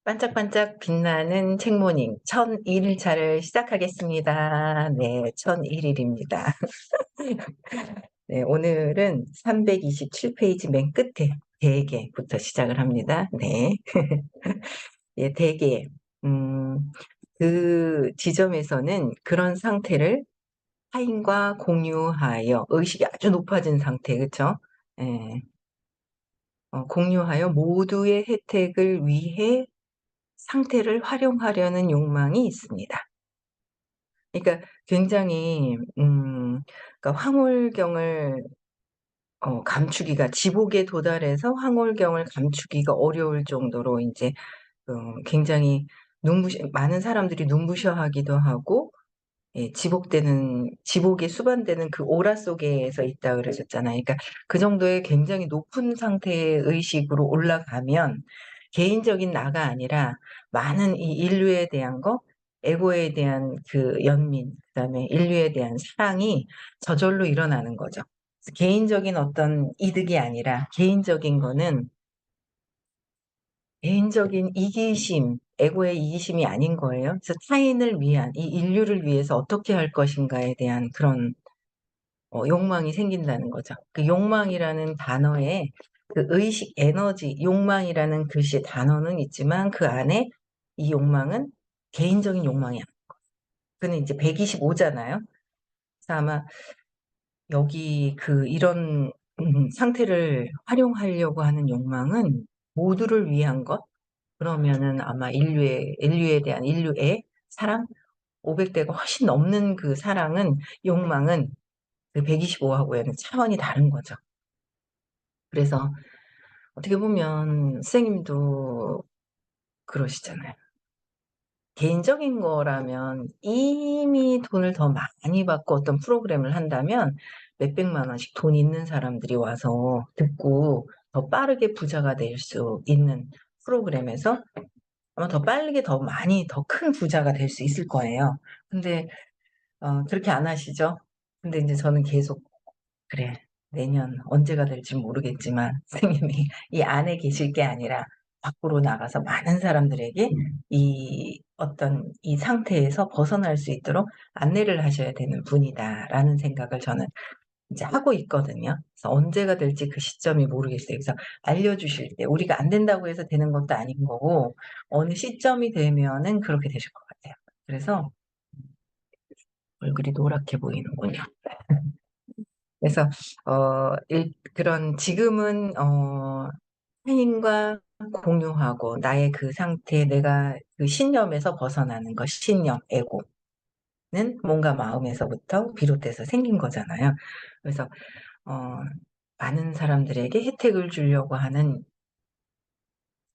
반짝반짝 빛나는 책모닝 1001일차를 시작하겠습니다. 네, 1001일입니다. 네, 오늘은 327페이지 맨 끝에 대개부터 시작을 합니다. 네. 예, 대개. 음, 그 지점에서는 그런 상태를 타인과 공유하여 의식이 아주 높아진 상태, 그쵸? 예, 공유하여 모두의 혜택을 위해 상태를 활용하려는 욕망이 있습니다. 그러니까 굉장히 그러니까 황홀경을 감추기가 지복에 도달해서 황홀경을 감추기가 어려울 정도로 인제 굉장히 많은 사람들이 눈부셔하기도 하고, 예, 지복에 수반되는 그 오라 속에서 있다 그러셨잖아요. 그러니까 그 정도의 굉장히 높은 상태의 의식으로 올라가면 개인적인 나가 아니라 많은 이 인류에 대한 거, 에고에 대한 그 연민, 그다음에 인류에 대한 사랑이 저절로 일어나는 거죠. 그래서 개인적인 어떤 이득이 아니라 개인적인 이기심, 에고의 이기심이 아닌 거예요. 그래서 타인을 위한, 이 인류를 위해서 어떻게 할 것인가에 대한 그런 욕망이 생긴다는 거죠. 그 욕망이라는 단어에 그 의식, 에너지, 욕망이라는 글씨 단어는 있지만 그 안에 이 욕망은 개인적인 욕망이 아니에요. 그는 이제 125잖아요. 그래서 아마 여기 이런 상태를 활용하려고 하는 욕망은 모두를 위한 것, 그러면은 아마 인류에 대한 인류의 사랑, 500대가 훨씬 넘는 그 사랑은, 욕망은 그 125하고는 차원이 다른 거죠. 그래서 어떻게 보면 선생님도 그러시잖아요. 개인적인 거라면 이미 돈을 더 많이 받고 어떤 프로그램을 한다면 몇백만 원씩 돈 있는 사람들이 와서 듣고 더 빠르게 부자가 될 수 있는 프로그램에서 아마 더 빠르게 더 많이 더 큰 부자가 될 수 있을 거예요. 근데 그렇게 안 하시죠? 근데 인제 저는 계속 '그래, 내년 언제가 될진 모르겠지만 선생님이 이 안에 계실 게 아니라 밖으로 나가서 많은 사람들에게 이 어떤 이 상태에서 벗어날 수 있도록 안내를 하셔야 되는 분이다.'라는 생각을 저는 이제 하고 있거든요. 그래서 언제가 될지 그 시점이 모르겠어요. 그래서 알려주실 때 우리가 안 된다고 해서 되는 것도 아닌 거고, 어느 시점이 되면은 그렇게 되실 것 같아요. 그래서 얼굴이 노랗게 보이는군요. 그래서 그런 지금은 타인과 공유하고 나의 그 상태, 내가 그 신념에서 벗어나는 것, 신념, 에고는 뭔가 마음에서부터 비롯돼서 생긴 거잖아요. 그래서 어 많은 사람들에게 혜택을 주려고 하는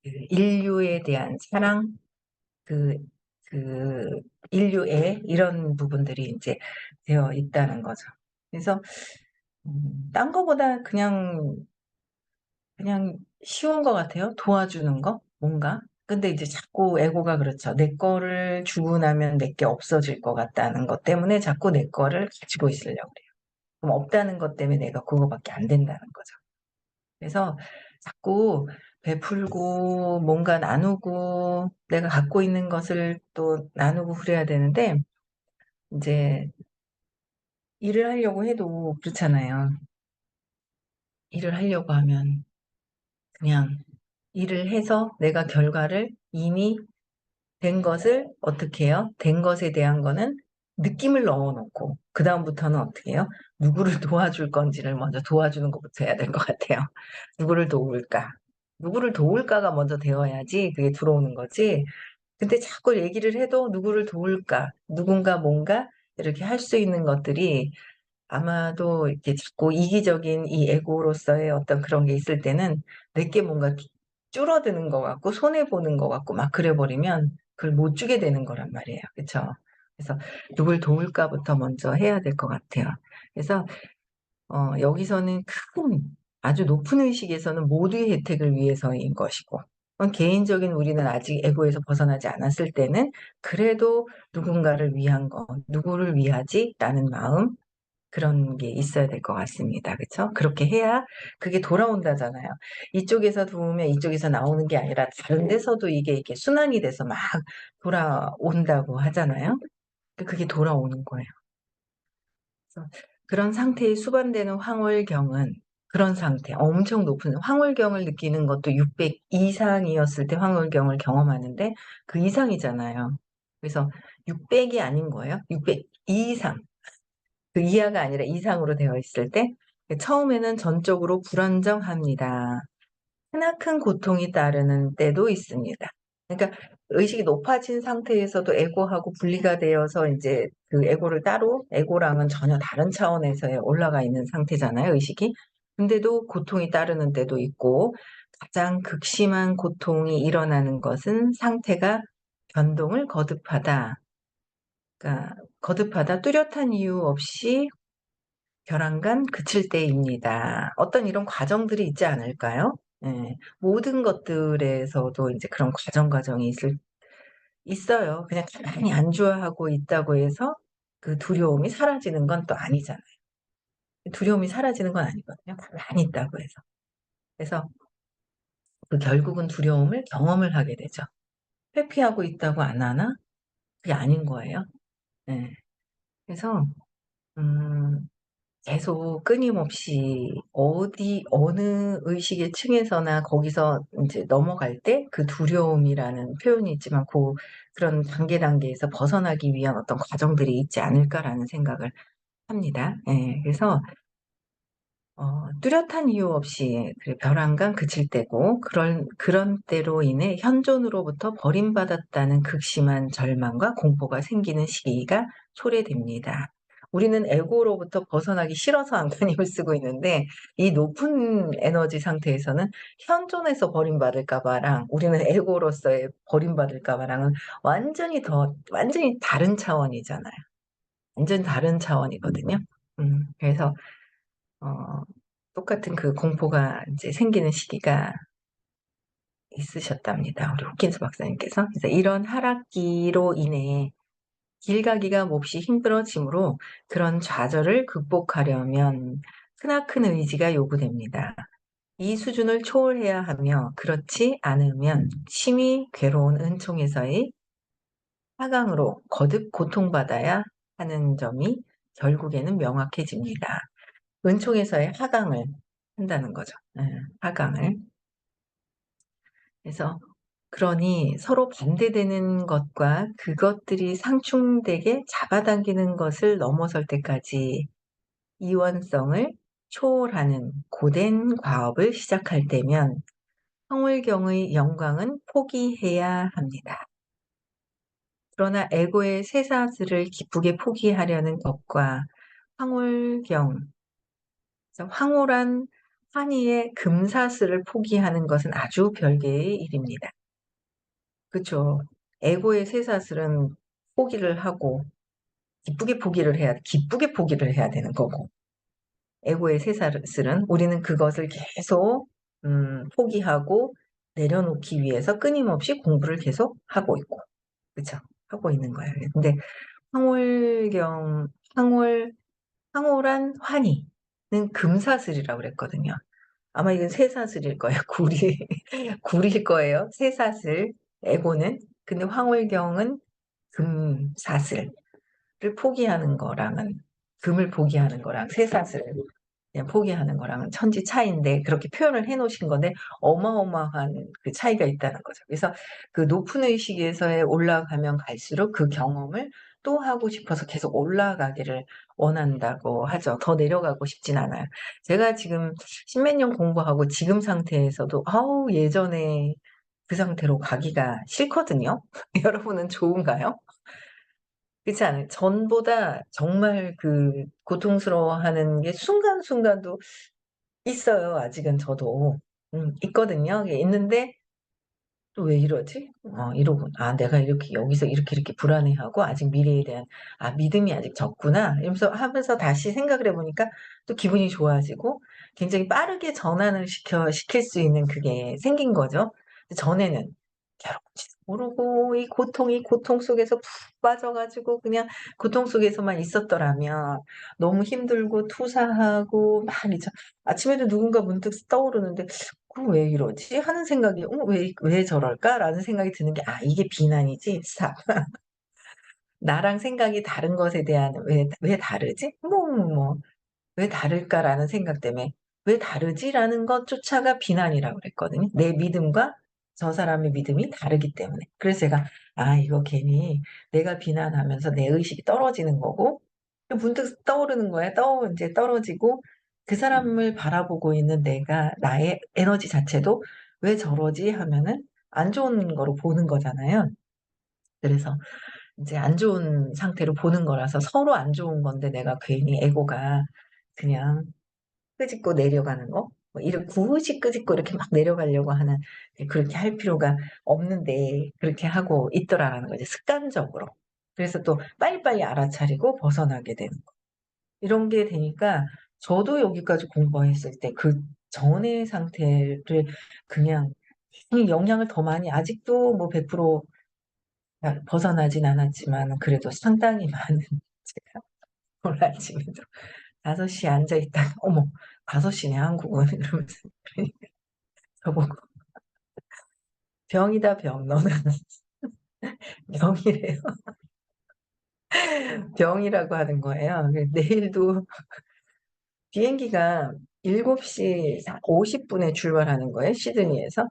그 인류에 대한 사랑, 그 그 인류애, 이런 부분들이 인제 되어 있다는 거죠. 그래서 딴 거보다 그냥 쉬운 것 같아요, 도와주는 거 뭔가. 근데 이제 자꾸 에고가 그렇죠. 내 거를 주고 나면 내게 없어질 것 같다는 것 때문에 자꾸 내 거를 가지고 있으려고 그래요. 그럼 없다는 것 때문에 내가 그거밖에 안 된다는 거죠. 그래서 자꾸 베풀고 뭔가 나누고 내가 갖고 있는 것을 또 나누고 그래야 되는데, 인제 일을 하려고 해도 그렇잖아요. 일을 하려고 하면 그냥 일을 해서 내가 결과를 이미 된 것을 어떻게 해요? 된 것에 대한 거는 느낌을 넣어 놓고 그다음부터는 어떻게 해요? 누구를 도와줄 건지를 먼저 도와주는 것부터 해야 될 것 같아요. '누구를 도울까? 누구를 도울까?'가 먼저 되어야지 그게 들어오는 거지. 근데 자꾸 얘기를 해도 '누구를 도울까? 누군가 뭔가' 이렇게 할 수 있는 것들이 아마도 이렇게 자꾸 이기적인 이 에고로서의 어떤 그런 게 있을 때는 내게 뭔가 줄어드는 것 같고 손해 보는 것 같고 막 그래 버리면 그걸 못 주게 되는 거란 말이에요. 그쵸? 그래서 '누굴 도울까.'부터 먼저 해야 될 것 같아요. 그래서 여기서는 큰, 아주 높은 의식에서는 모두의 혜택을 위해서인 것이고, 개인적인 우리는 아직 에고에서 벗어나지 않았을 때는 그래도 '누군가를 위한 거. 누구를 위하지?'라는 마음, 그런 게 있어야 될 것 같습니다. 그쵸? 그렇게 해야 그게 돌아온다잖아요. 이쪽에서 도우면 이쪽에서 나오는 게 아니라 다른 데서도 이게 이렇게 순환이 돼서 막 돌아온다고 하잖아요. 그게 돌아오는 거예요. 그래서 그런 상태에 수반되는 황홀경은 그런 상태, 엄청 높은 황홀경을 느끼는 것도 600 이상이었을 때 황홀경을 경험하는데 그 이상이잖아요. 그래서 600이 아닌 거예요. 600 이상. 그 이하가 아니라 이상으로 되어 있을 때 처음에는 전적으로 불안정합니다. 크나큰 고통이 따르는 때도 있습니다. 그러니까 의식이 높아진 상태에서도 에고하고 분리가 되어서 인제 그 에고를 따로 에고랑은 전혀 다른 차원에서의 올라가 있는 상태잖아요, 의식이. 근데도 고통이 따르는 때도 있고 가장 극심한 고통이 일어나는 것은 상태가 변동을 거듭하다. 그러니까 거듭하다 뚜렷한 이유 없이 벼랑간 그칠 때입니다. 어떤 이런 과정들이 있지 않을까요? 예. 모든 것들에서도 인제 그런 과정이 있어요. 그냥 가만히 안주하고 있다고 해서 그 두려움이 사라지는 건 또 아니잖아요. 두려움이 사라지는 건 아니거든요, 가만히 있다고 해서. 그래서 그 결국은 두려움을 경험을 하게 되죠. 회피하고 있다고 안 하나? 그게 아닌 거예요. 예. 그래서 음 계속 끊임없이 어느 의식의 층에서나 거기서 인제 넘어갈 때 그 두려움이라는 표현이 있지만 그런 단계에서 벗어나기 위한 어떤 과정들이 있지 않을까라는 생각을 합니다. 예. 그래서 뚜렷한 이유 없이 그 벼랑간 그칠 때고 그런 때로 인해 현존으로부터 버림받았다는 극심한 절망과 공포가 생기는 시기가 초래됩니다. 우리는 에고로부터 벗어나기 싫어서 안간힘을 쓰고 있는데 이 높은 에너지 상태에서는 현존에서 버림받을까 봐랑 우리는 에고로서의 버림받을까 봐랑은 완전히 다른 차원이잖아요. 완전히 다른 차원이거든요. 그래서 어 똑같은 그 공포가 인제 생기는 시기가 있으셨답니다, 우리 호킨스 박사님께서. 그래서 이런 하락기로 인해 길 가기가 몹시 힘들어지므로 그런 좌절을 극복하려면 크나큰 의지가 요구됩니다. 이 수준을 초월해야 하며 그렇지 않으면 심히 괴로운 은총에서의 하강으로 거듭 고통받아야 하는 점이 결국에는 명확해집니다. 은총에서의 하강을 한다는 거죠. 예. 하강을. 그래서 그러니 서로 반대되는 것과 그것들이 상충되게 잡아당기는 것을 넘어설 때까지 이원성을 초월하는 고된 과업을 시작할 때면 성울경의 영광은 포기해야 합니다. 그러나 에고의 쇠사슬을 기쁘게 포기하려는 것과 황홀경, 그래서 황홀한 환희의 금사슬을 포기하는 것은 아주 별개의 일입니다. 그쵸. 에고의 쇠사슬은 포기를 하고 기쁘게 포기를 해야 되는 거고 에고의 쇠사슬은 우리는 그것을 계속 포기하고 내려놓기 위해서 끊임없이 공부를 계속 하고 있고 그쵸. 하고 있는 거예요. 근데 황홀경 황홀 황홀한 환희는 금사슬이라고 그랬거든요. 아마 이건 쇠사슬일 거예요. 굴일 거예요, 쇠사슬 에고는. 근데 황홀경은 금사슬을 포기하는 거랑은 금을 포기하는 거랑 쇠사슬을 그냥 포기하는 거랑은 천지 차이인데 그렇게 표현을 해 놓으신 건데 어마어마한 그 차이가 있다는 거죠. 그래서 그 높은 의식에서의 올라가면 갈수록 그 경험을 또 하고 싶어서 계속 올라가기를 원한다고 하죠. 더 내려가고 싶진 않아요. 제가 지금 십몇 년 공부하고 지금 상태에서도 아우 예전에 그 상태로 가기가 싫거든요. 여러분은 좋은가요? 그렇지 않아요? 전보다 정말 그 고통스러워하는 게 순간순간도 있어요, 아직은 저도. 있거든요. 예 있는데 '또 왜 이러지?' 이러고 '아 내가 이렇게 여기서 이렇게 불안해하고 아직 미래에 대한 믿음이 아직 적구나.' 이러면서 하면서 다시 생각을 해 보니까 또 기분이 좋아지고 굉장히 빠르게 전환을 시킬 수 있는 그게 생긴 거죠. 근데 전에는 괴롭지 모르고 이 고통 속에서 푹 빠져가지고 그냥 고통 속에서만 있었더라면 너무 힘들고 투사하고 막 이제 아침에도 누군가 문득 떠오르는데 '왜 이러지?' 하는 생각이 '왜 저럴까?'라는 생각이 드는 게 '아 이게 비난이지 참. 나랑 생각이 다른 것에 대한 왜 다르지? 뭐 '왜 다를까?'라는 생각 때문에 '왜 다르지?'라는 것조차가 비난이라고 그랬거든요. 내 믿음과 저 사람의 믿음이 다르기 때문에. 그래서 제가 '아 이거 괜히 내가 비난하면서 내 의식이 떨어지는 거고' 문득 떠오르는 거예요. 인제 떨어지고 그 사람을 바라보고 있는 나의 에너지 자체도 '왜 저러지?' 하면은 안 좋은 거로 보는 거잖아요. 그래서 인제 안 좋은 상태로 보는 거라서 서로 안 좋은 건데 내가 괜히 에고가 그냥 끄집고 내려가는 거? 뭐 굳이 끄집고 이렇게 막 내려가려고 하는 그렇게 할 필요가 없는데 그렇게 하고 있더라라는 거죠, 습관적으로. 그래서 또 빨리빨리 알아차리고 벗어나게 되는 거. 이런 게 되니까 저도 여기까지 공부했을 때 전의 상태를 그냥 이 영향을 더 많이 아직도 뭐 100% 벗어나진 않았지만 그래도 상당히 많은 제가 오늘 아침에도 5 시에 앉아 있다가 '어머 5 시네 한국은.' 이러면서 그러니까 저보고 "병이다 병. 너는." 병이래요. 병이라고 하는 거예요. 내일도 비행기가 7시 50 분에 출발하는 거예요, 시드니에서.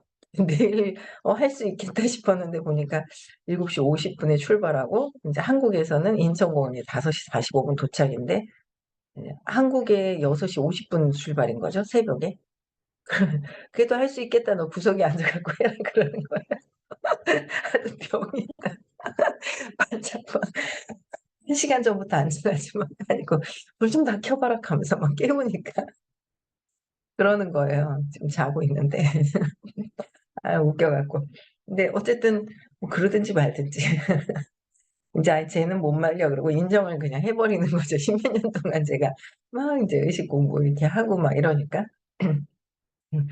내일 할 수 있겠다 싶었는데 보니까 7시 50 분에 출발하고 인제 한국에서는 인천공항에 5시 45분 도착인데 한국에 6시 50분 출발인 거죠, 새벽에. "그래도 할 수 있겠다. 너 구석에 앉아 갖고 해라." 그러는 거예요. 하도 병이 반창고 1 시간 전부터 앉아 가지고 아이고 "불 좀 다 켜 봐라." 하면서 막 깨우니까 그러는 거예요, 지금 자고 있는데. 아 웃겨 갖고. 근데 어쨌든 뭐 그러든지 말든지 인제 쟤는 못 말려 그러고 인정을 그냥 해 버리는 거죠. 십몇 년 동안 제가 막 인제 의식 공부 이렇게 하고 막 이러니까. 음.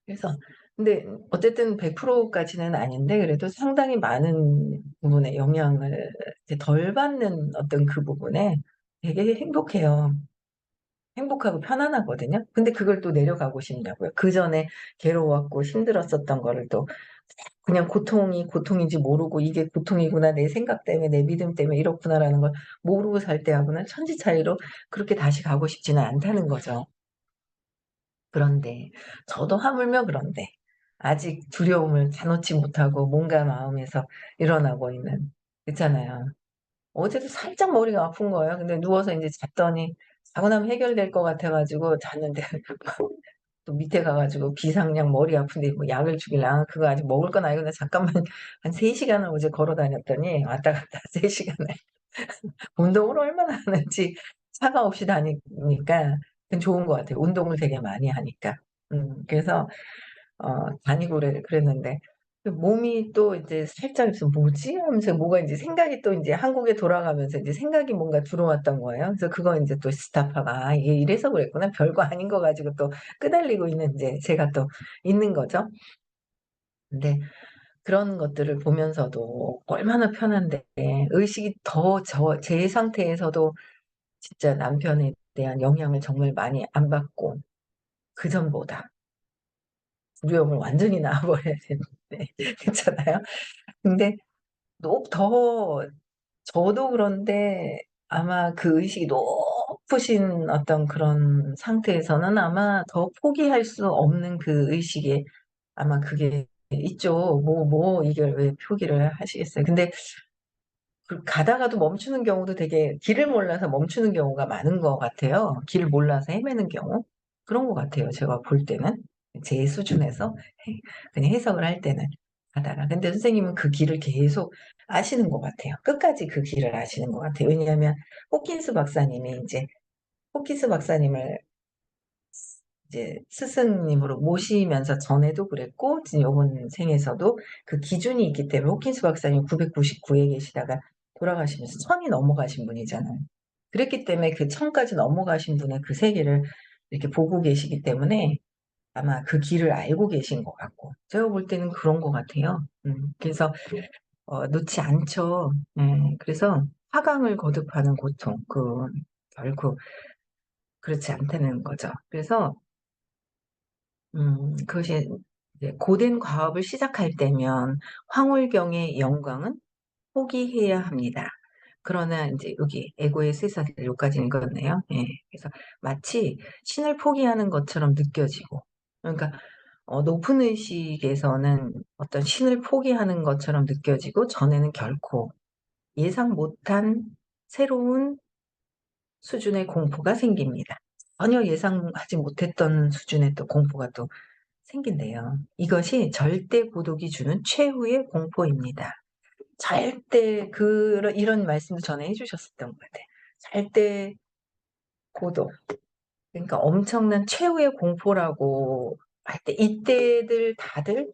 그래서 근데 어쨌든 100% 까지는 아닌데 그래도 상당히 많은 부분에 영향을 이제 덜 받는 어떤 그 부분에 되게 행복해요. 행복하고 편안하거든요. 근데 그걸 또 내려가고 싶냐고요. 그전에 괴로웠고 힘들었었던 거를 또 그냥 고통이 고통인지 모르고 '이게 고통이구나. 내 생각 때문에 내 믿음 때문에 이렇구나.'라는 걸 모르고 살 때하고는 천지 차이로 그렇게 다시 가고 싶지는 않다는 거죠. 그런데 저도 하물며 그런데 아직 두려움을 다 놓지 못하고 몸과 마음에서 일어나고 있는 있잖아요. 어제도 살짝 머리가 아픈 거예요. 근데 누워서 인제 잤더니 자고 나면 해결될 것 같아 가지고 잤는데 또 밑에 가 가지고 비상약 머리 아픈데 뭐 약을 주길래 '아 그거 아직 먹을 건 아니고 나 잠깐만 한 3 시간을 어제 걸어 다녔더니 왔다 갔다 3 시간을 운동을 얼마나 하는지 차가 없이 다니니까 그건 좋은 것 같아요. 운동을 되게 많이 하니까. 그래서 다니고 그랬는데 몸이 또 이제 살짝 있으면 '뭐지?' 하면서 뭐가 인제 생각이 또 인제 한국에 돌아가면서 인제 생각이 뭔가 들어왔던 거예요. 그래서 그거 인제 또 스탑하고 '아 이게 이래서 그랬구나. 별거 아닌 거 가지고 또 끄달리고 있는 인제 제가 또 있는 거죠.' 근데 그런 것들을 보면서도 얼마나 편한데 의식이 더 제 상태에서도 진짜 남편에 대한 영향을 정말 많이 안 받고 그전보다 두려움을 완전히 놔 버려야 되는데 그렇잖아요. 근데 더 저도 그런데 아마 그 의식이 높으신 어떤 그런 상태에서는 아마 더 포기할 수 없는 그 의식에 아마 그게 있죠. 이걸 왜 포기를 하시겠어요. 근데 가다가도 멈추는 경우도 되게 길을 몰라서 멈추는 경우가 많은 것 같아요. 길을 몰라서 헤매는 경우. 그런 것 같아요, 제가 볼 때는. 제 수준에서 해 그냥 해석을 할 때는 가다가. 근데 선생님은 그 길을 계속 아시는 것 같아요. 끝까지 그 길을 아시는 것 같아요. 왜냐하면 호킨스 박사님이 인제 호킨스 박사님을 이제 스승님으로 모시면서 전에도 그랬고 지금 요번 생에서도 그 기준이 있기 때문에 호킨스 박사님이 999에 계시다가 돌아가시면서 1000이 넘어가신 분이잖아요. 그랬기 때문에 그 1000 까지 넘어가신 분의 그 세계를 이렇게 보고 계시기 때문에 아마 그 길을 알고 계신 것 같고 제가 볼 때는 그런 것 같아요. 그래서 놓지 않죠. 그래서 화강을 거듭하는 고통, 결국 그렇지 않다는 거죠. 그래서 그것이 이제 고된 과업을 시작할 때면 황홀경의 영광은 포기해야 합니다. 그러나 인제 여기 에고의 쇠사슬 요까지 읽었네요. 예. 그래서 마치 신을 포기하는 것처럼 느껴지고, 그러니까 높은 의식에서는 어떤 신을 포기하는 것처럼 느껴지고, 전에는 결코 예상 못한 새로운 수준의 공포가 생깁니다. 전혀 예상하지 못했던 수준의 또 공포가 또 생긴대요. 이것이 절대 고독이 주는 최후의 공포입니다. 절대 이런 말씀도 전에 해 주셨었던 것 같아요. 절대 고독. 그러니까 엄청난 최후의 공포라고 할 때 이때들 다들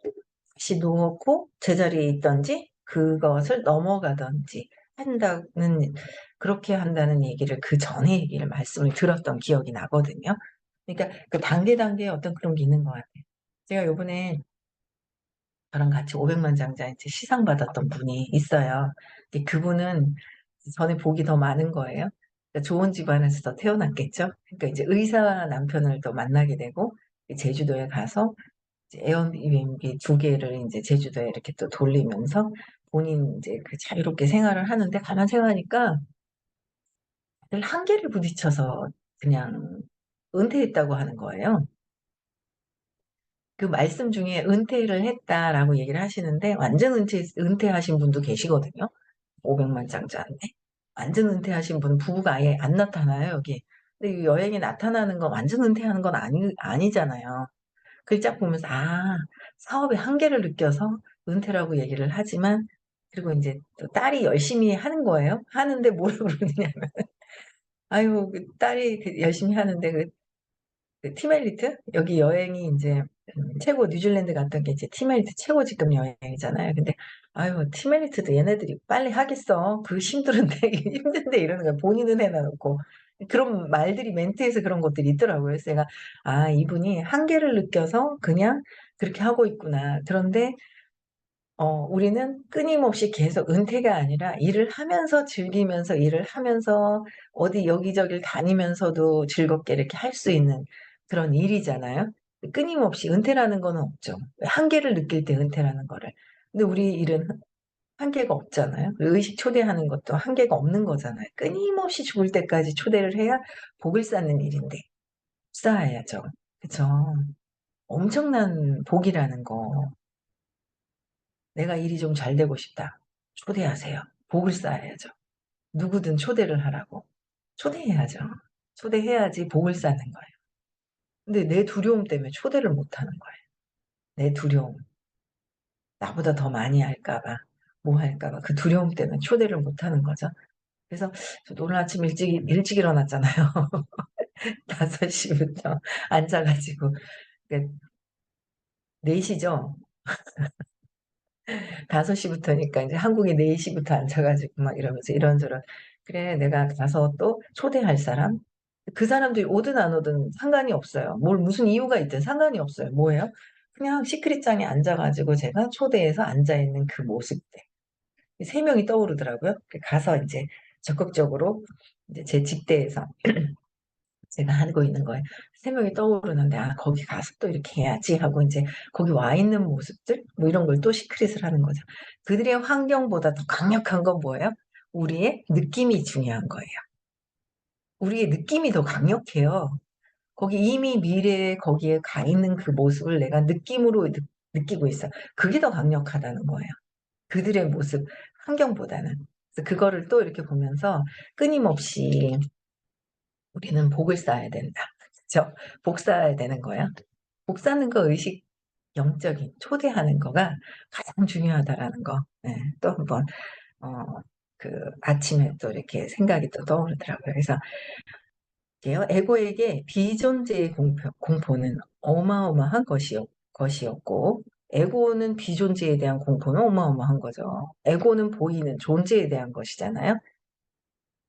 다시 놓고 제자리에 있든지 그것을 넘어가든지 한다는, 그렇게 한다는 얘기를 그전에 얘기를 말씀을 들었던 기억이 나거든요. 그러니까 그 단계의 어떤 그런 게 있는 것 같아요. 제가 요번에 저랑 같이 500만 장자 이제 시상 받았던 분이 있어요. 근데 그분은 전에 복이 더 많은 거예요. 그러니까 좋은 집안에서 더 태어났겠죠. 그러니까 이제 의사 남편을 또 만나게 되고, 제주도에 가서 이제 에어비앤비 2개를 인제 제주도에 이렇게 또 돌리면서 본인 인제 그 자유롭게 생활을 하는데, 가만 생각하니까 늘 한계를 부딪혀서 그냥 은퇴했다고 하는 거예요. 그 말씀 중에 "은퇴를 했다."라고 얘기를 하시는데, 완전 은퇴하신 분도 계시거든요. 500만 장자인데. 완전 은퇴하신 분은 부부가 아예 안 나타나요, 여기. 근데 이 여행에 나타나는 건 완전 은퇴하는 건 아니잖아요. 글자 보면서 사업의 한계를 느껴서 은퇴라고 얘기를 하지만, 그리고 인제 또 딸이 열심히 하는 거예요. 하는데 뭐라 그러느냐면 아유, 그 딸이 그 열심히 하는데 티멜리트? 여기 여행이 인제 최고 뉴질랜드 갔던 게 이제 티멜리트 최고 직급 여행이잖아요. 근데 "아유, 티멜리트도 얘네들이 빨리 하겠어. 그 힘들은데 힘든데." 이러는 거예요. 본인은 해 놔놓고. 그런 말들이 멘트에서 그런 것들이 있더라고요. 그래서 제가 '아, 이분이 한계를 느껴서 그냥 그렇게 하고 있구나.' 그런데 우리는 끊임없이 계속 은퇴가 아니라 일을 하면서 즐기면서, 일을 하면서 어디 여기저기를 다니면서도 즐겁게 이렇게 할 수 있는 그런 일이잖아요. 끊임없이 은퇴라는 거는 없죠. 한계를 느낄 때 은퇴라는 거를. 근데 우리 일은 한계가 없잖아요. 의식 초대하는 것도 한계가 없는 거잖아요. 끊임없이 죽을 때까지 초대를 해야 복을 쌓는 일인데 쌓아야죠. 그쵸. 엄청난 복이라는 거. '내가 일이 좀 잘 되고 싶다.' 초대하세요. 복을 쌓아야죠. 누구든 초대를 하라고. 초대해야죠. 초대해야지 복을 쌓는 거예요. 근데 내 두려움 때문에 초대를 못 하는 거예요. 내 두려움. 나보다 더 많이 할까 봐, 뭐 할까 봐, 그 두려움 때문에 초대를 못 하는 거죠. 그래서 저도 오늘 아침 일찍 일어났잖아요. 5 시부터 앉아 가지고, 그 4 시죠. 5 시부터니까 인제 한국이 4 시부터 앉아 가지고 막 이러면서 이런저런, '그래, 내가 가서 또 초대할 사람.' 그 사람들이 오든 안 오든 상관이 없어요. 무슨 이유가 있든 상관이 없어요. 뭐예요? 그냥 시크릿장에 앉아 가지고 제가 초대해서 앉아 있는 그 모습들. 이 3 명이 떠오르더라고요. 가서 인제 적극적으로 인제 제 직대에서 제가 하고 있는 거에 3 명이 떠오르는데 '아, 거기 가서 또 이렇게 해야지.' 하고 인제 거기 와 있는 모습들, 뭐 이런 걸 또 시크릿을 하는 거죠. 그들의 환경보다 더 강력한 건 뭐예요? 우리의 느낌이 중요한 거예요. 우리의 느낌이 더 강력해요. 거기 이미 미래에 거기에 가 있는 그 모습을 내가 느낌으로 느끼고 있어. 그게 더 강력하다는 거예요. 그들의 모습, 환경보다는. 그래서 그거를 또 이렇게 보면서 끊임없이 '우리는 복을 쌓아야 된다.' 그쵸? 복 쌓아야 되는 거야. 복 쌓는 거, 의식, 영적인 초대하는 거가 가장 중요하다라는 거, 또 한번 어 아침에 또 이렇게 생각이 또 떠오르더라고요. 그래서 이게요, 에고에게 비존재의 공포는 어마어마한 것이었고, 에고는 비존재에 대한 공포는 어마어마한 거죠. 에고는 보이는 존재에 대한 것이잖아요.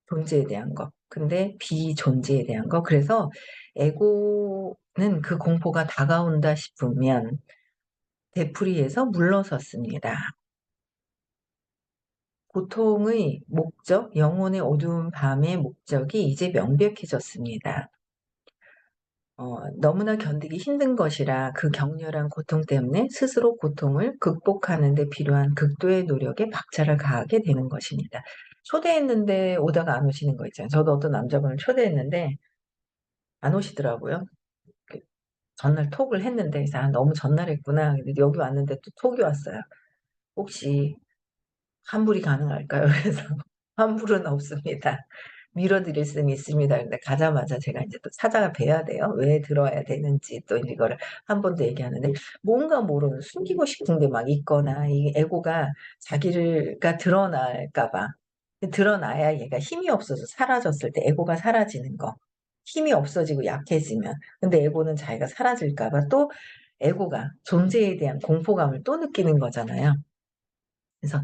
존재에 대한 거. 근데 비존재에 대한 거. 그래서 에고는 그 공포가 다가온다 싶으면 되풀이해서 물러섰습니다. 고통의 목적, 영혼의 어두운 밤의 목적이 이제 명백해졌습니다. 너무나 견디기 힘든 것이라 그 격렬한 고통 때문에 스스로 고통을 극복하는 데 필요한 극도의 노력에 박차를 가하게 되는 것입니다. 초대했는데 오다가 안 오시는 거 있잖아요. 저도 어떤 남자분을 초대했는데 안 오시더라고요. 그 전날 톡을 했는데 그래서 '아 너무 전날했구나.' 근데 여기 왔는데 또 톡이 왔어요. "혹시 환불이 가능할까요?" 그래서 환불은 없습니다. 미뤄 드릴 수는 있습니다. 근데 가자마자 제가 인제 또 찾아가 뵈야 돼요. 왜 들어와야 되는지 또 이거를 한 번 더 얘기하는데 뭔가 모르는 숨기고 싶은 게 막 있거나 이 에고가 자기가 드러날까 봐. 드러나야 얘가 힘이 없어서 사라졌을 때 에고가 사라지는 거. 힘이 없어지고 약해지면. 근데 에고는 자기가 사라질까 봐 또 에고가 존재에 대한 공포감을 또 느끼는 거잖아요. 그래서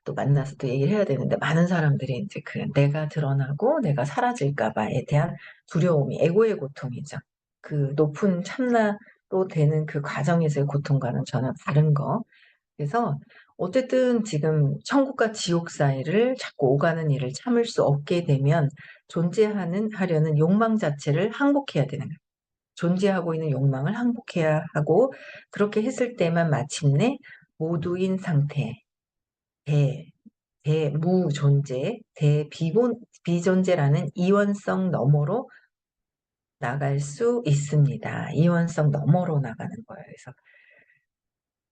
또 만나서 또 얘기를 해야 되는데 많은 사람들이 인제 그 내가 드러나고 내가 사라질까 봐에 대한 두려움이 에고의 고통이죠. 그 높은 참나로 되는 그 과정에서의 고통과는 전혀 다른 거. 그래서 어쨌든 지금 천국과 지옥 사이를 자꾸 오가는 일을 참을 수 없게 되면 하려는 욕망 자체를 항복해야 되는 거예요. 존재하고 있는 욕망을 항복해야 하고 그렇게 했을 때만 마침내 모두인 상태 대 대무존재, 비존재라는 이원성 너머로 나갈 수 있습니다. 이원성 너머로 나가는 거예요. 그래서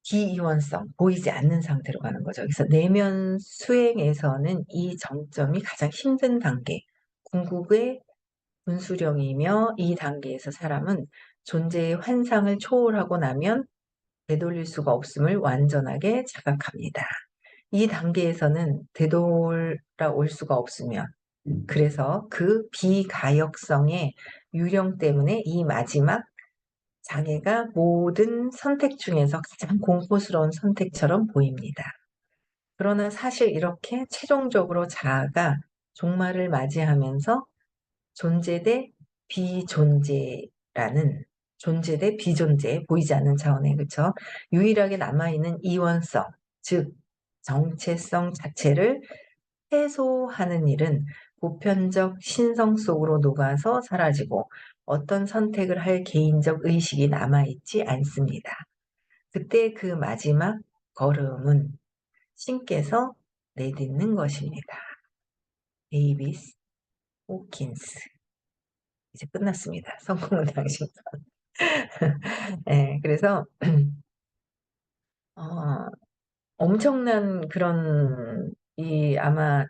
기이원성, 보이지 않는 상태로 가는 거죠. 그래서 내면 수행에서는 이 정점이 가장 힘든 단계, 궁극의 분수령이며 이 단계에서 사람은 존재의 환상을 초월하고 나면 되돌릴 수가 없음을 완전하게 자각합니다. 이 단계에서는 되돌아올 수가 없으며 그래서 그 비가역성의 유령 때문에 이 마지막 장애가 모든 선택 중에서 가장 공포스러운 선택처럼 보입니다. 그러나 사실 이렇게 최종적으로 자아가 종말을 맞이하면서 존재 대 비존재라는 존재 대 비존재 보이지 않는 차원의 그쵸? 유일하게 남아있는 이원성 즉 정체성 자체를 해소하는 일은 보편적 신성 속으로 녹아서 사라지고 어떤 선택을 할 개인적 의식이 남아있지 않습니다. 그때 그 마지막 걸음은 신께서 내딛는 것입니다. 데이비스 호킨스. 이제 끝났습니다. 성공은 당신 예. 그래서 어 엄청난 그런 아마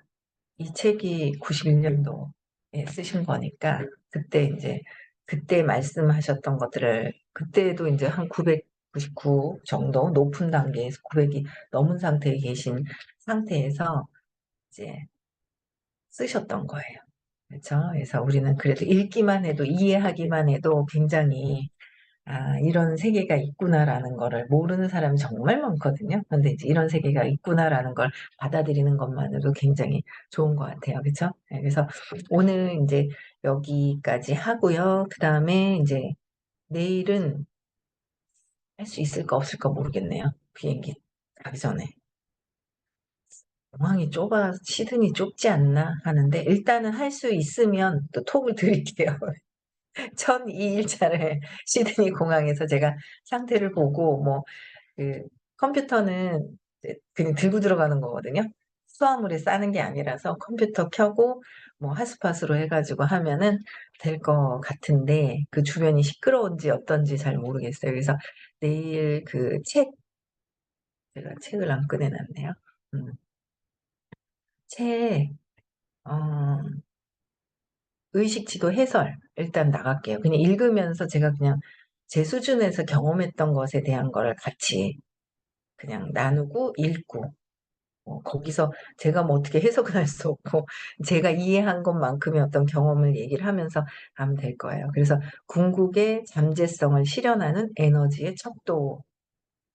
이 책이 91 년도에 쓰신 거니까 그때 인제 그때 말씀하셨던 것들을 그때도 인제 한 999 정도 높은 단계에서 900이 넘은 상태에 계신 상태에서 이제 쓰셨던 거예요. 그쵸? 그래서 우리는 그래도 읽기만 해도 이해하기만 해도 굉장히 '아 이런 세계가 있구나.'라는 거를 모르는 사람이 정말 많거든요. 근데 이제 '이런 세계가 있구나.'라는 걸 받아들이는 것만으로도 굉장히 좋은 것 같아요. 그쵸? 예 그래서 오늘 인제 여기까지 하고요. 그다음에 인제 내일은 할 수 있을까 없을까 모르겠네요, 비행기 가기 전에. '공항이 시드니 좁지 않나?' 하는데 일단은 할 수 있으면 또 톡을 드릴게요. 1002 일차를 시드니 공항에서 제가 상태를 보고 그 컴퓨터는 이제 그냥 들고 들어가는 거거든요. 수화물에 싸는 게 아니라서 컴퓨터 켜고 핫스팟으로 해 가지고 하면은 될 것 같은데 그 주변이 시끄러운지 어떤지 잘 모르겠어요. 그래서 내일 제가 책을 안 꺼내 놨네요. 음. 책 의식지도 해설 일단 나갈게요. 그냥 읽으면서 제가 그냥 제 수준에서 경험했던 것에 대한 거를 같이 그냥 나누고 읽고 거기서 제가 어떻게 해석은 할 수 없고 제가 이해한 것만큼의 어떤 경험을 얘기를 하면서 하면 될 거예요. 그래서 궁극의 잠재성을 실현하는 에너지의 척도,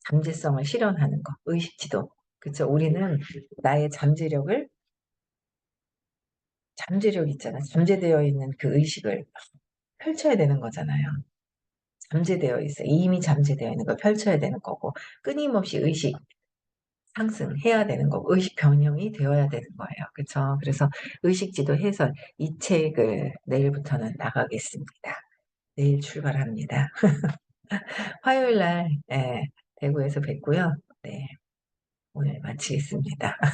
잠재성을 실현하는 거, 의식지도. 그쵸. 우리는 나의 잠재력 있잖아요. 잠재되어 있는 그 의식을 펼쳐야 되는 거잖아요. 잠재되어 있어요. 이미 잠재되어 있는 걸 펼쳐야 되는 거고 끊임없이 의식 상승해야 되는 거고 의식 변형이 되어야 되는 거예요. 그쵸? 그래서 의식지도 해설 이 책을 내일부터는 나가겠습니다. 내일 출발합니다. 화요일 날 예 대구에서 뵙고요. 네. 오늘 마치겠습니다.